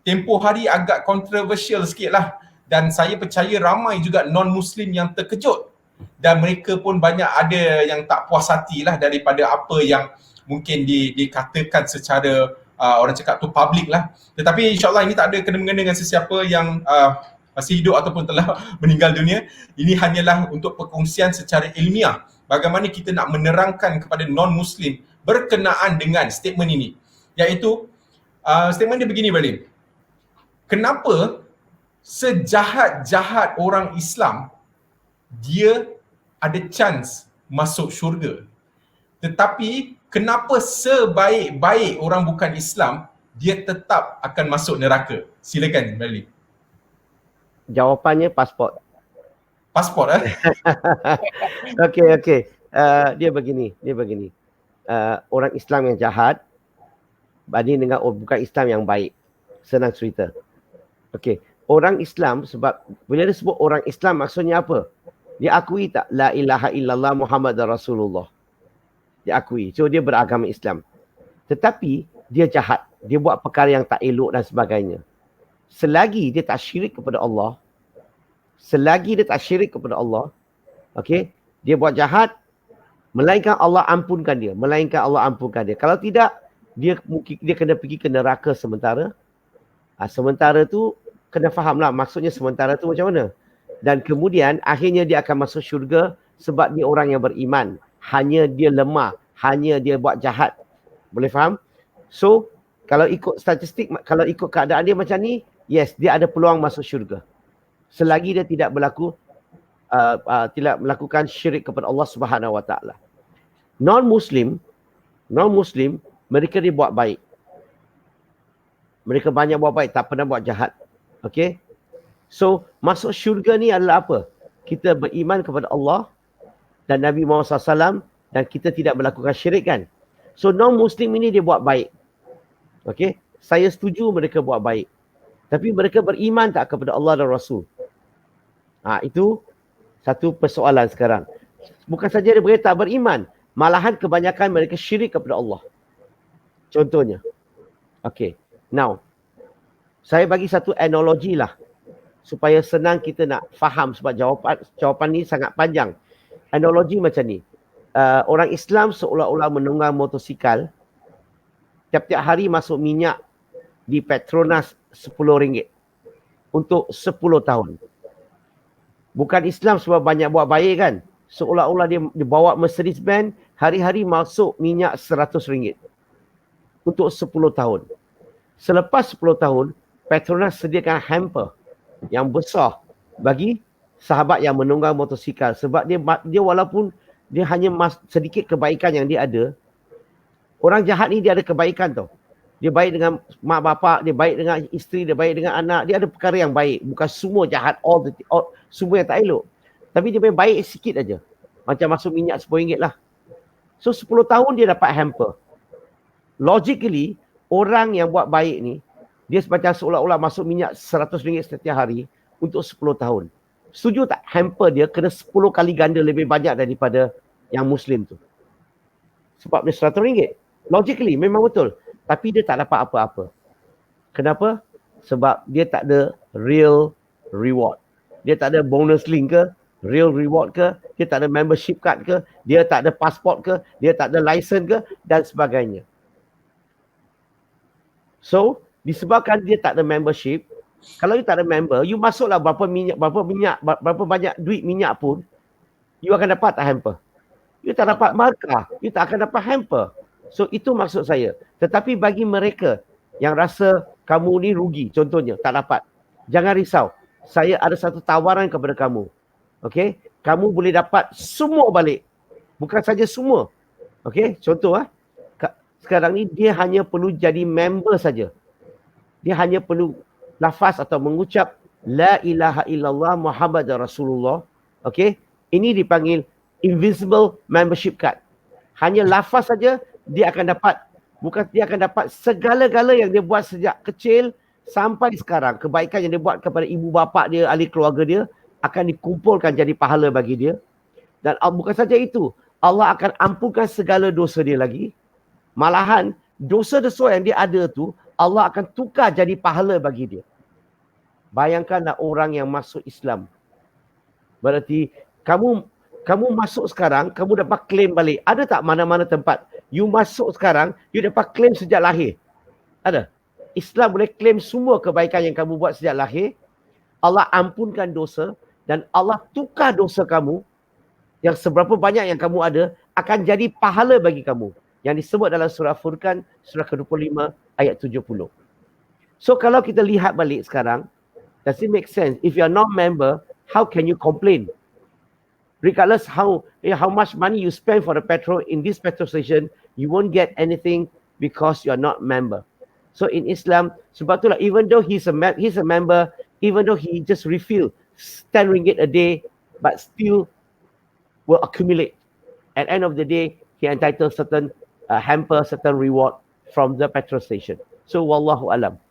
tempoh hari agak kontroversial sikit lah, dan saya percaya ramai juga non-Muslim yang terkejut, dan mereka pun banyak ada yang tak puas hati lah daripada apa yang mungkin dikatakan secara orang cakap tu public lah. Tetapi insyaAllah ini tak ada kena-mengena dengan sesiapa yang masih hidup ataupun telah meninggal dunia. Ini hanyalah untuk perkongsian secara ilmiah bagaimana kita nak menerangkan kepada non-Muslim berkenaan dengan statement ini, iaitu statement dia begini balik. Kenapa sejahat-jahat orang Islam dia ada chance masuk syurga, tetapi kenapa sebaik-baik orang bukan Islam dia tetap akan masuk neraka? Silakan Bali. Jawapannya pasport. Pasport Okey. Dia begini. Orang Islam yang jahat banding dengan orang bukan Islam yang baik. Senang cerita. Okey, orang Islam, sebab bila dia sebut orang Islam maksudnya apa? Dia akui tak la ilaha illallah Muhammadar Rasulullah? Dia akui. So dia beragama Islam. Tetapi dia jahat. Dia buat perkara yang tak elok dan sebagainya. Selagi dia tak syirik kepada Allah, okey, dia buat jahat, melainkan Allah ampunkan dia. Kalau tidak, dia kena pergi ke neraka sementara. Sementara tu kena faham lah maksudnya sementara tu macam mana. Dan kemudian akhirnya dia akan masuk syurga sebab dia orang yang beriman. Hanya dia lemah, hanya dia buat jahat. Boleh faham? So, kalau ikut statistik, kalau ikut keadaan dia macam ni, yes, dia ada peluang masuk syurga. Selagi dia tidak melakukan syirik kepada Allah Subhanahu Wa Taala. Non-Muslim, mereka dia buat baik. Mereka banyak buat baik, tak pernah buat jahat. Okay? So, masuk syurga ni adalah apa? Kita beriman kepada Allah dan Nabi Muhammad SAW dan kita tidak melakukan syirik kan? So, non-Muslim ini dia buat baik. Okay? Saya setuju mereka buat baik. Tapi mereka beriman tak kepada Allah dan Rasul? Itu satu persoalan sekarang. Bukan saja mereka tak beriman, malahan kebanyakan mereka syirik kepada Allah. Contohnya. Okay. Now, saya bagi satu analogi lah supaya senang kita nak faham sebab jawapan ni sangat panjang. Analogi macam ni. Orang Islam seolah-olah menunggang motosikal, tiap-tiap hari masuk minyak di Petronas RM10 untuk 10 tahun. Bukan Islam sebab banyak buat baik kan. Seolah-olah dia bawa Mercedes-Benz, hari-hari masuk minyak RM100 untuk 10 tahun. Selepas 10 tahun, Petronas sediakan hamper yang besar bagi sahabat yang menunggang motosikal. Sebab dia walaupun dia hanya sedikit kebaikan yang dia ada, orang jahat ni dia ada kebaikan tau. Dia baik dengan mak bapak, dia baik dengan isteri, dia baik dengan anak. Dia ada perkara yang baik. Bukan semua jahat, semua yang tak elok. Tapi dia baik sikit aja. Macam masuk minyak RM10 lah. So 10 tahun dia dapat hamper. Logically, orang yang buat baik ni, dia macam seolah-olah masuk minyak RM100 setiap hari untuk 10 tahun. Setuju tak? Hamper dia kena 10 kali ganda lebih banyak daripada yang Muslim tu. Sebab dia RM100. Logically, memang betul. Tapi dia tak dapat apa-apa. Kenapa? Sebab dia tak ada real reward. Dia tak ada bonus link ke, real reward ke, dia tak ada membership card ke, dia tak ada pasport ke, dia tak ada license ke, dan sebagainya. So, disebabkan dia tak ada membership, kalau you tak ada member, you masuklah berapa banyak duit minyak pun, you akan dapat tak hamper. You tak dapat markah, you tak akan dapat hamper. So itu maksud saya. Tetapi bagi mereka yang rasa kamu ni rugi, contohnya tak dapat, jangan risau. Saya ada satu tawaran kepada kamu. Okay? Kamu boleh dapat semua balik. Bukan saja semua. Okay? Contoh sekarang ni dia hanya perlu jadi member saja. Dia hanya perlu lafaz atau mengucap La ilaha illallah Muhammadar Rasulullah. Okay? Ini dipanggil invisible membership card. Hanya lafaz saja dia akan dapat, dia akan dapat segala-gala yang dia buat sejak kecil sampai sekarang. Kebaikan yang dia buat kepada ibu bapa dia, ahli keluarga dia akan dikumpulkan jadi pahala bagi dia. Dan bukan saja itu, Allah akan ampunkan segala dosa dia lagi. Malahan dosa-dosa yang dia ada tu, Allah akan tukar jadi pahala bagi dia. Bayangkanlah orang yang masuk Islam. Berarti kamu masuk sekarang, kamu dapat claim balik. Ada tak mana-mana tempat you masuk sekarang, you dapat claim sejak lahir? Ada. Islam boleh claim semua kebaikan yang kamu buat sejak lahir. Allah ampunkan dosa dan Allah tukar dosa kamu yang seberapa banyak yang kamu ada akan jadi pahala bagi kamu. Yang disebut dalam surah Furqan, surah ke-25 ayat 70. So kalau kita lihat balik sekarang, does it make sense? If you are not member, how can you complain? Regardless how much money you spend for the petrol in this petrol station, you won't get anything because you are not member. So in Islam, sebab itulah even though he's a member, even though he just refill 10 ringgit a day, but still will accumulate. At end of the day, he entitled certain hamper, certain reward from the petrol station. So wallahu alam.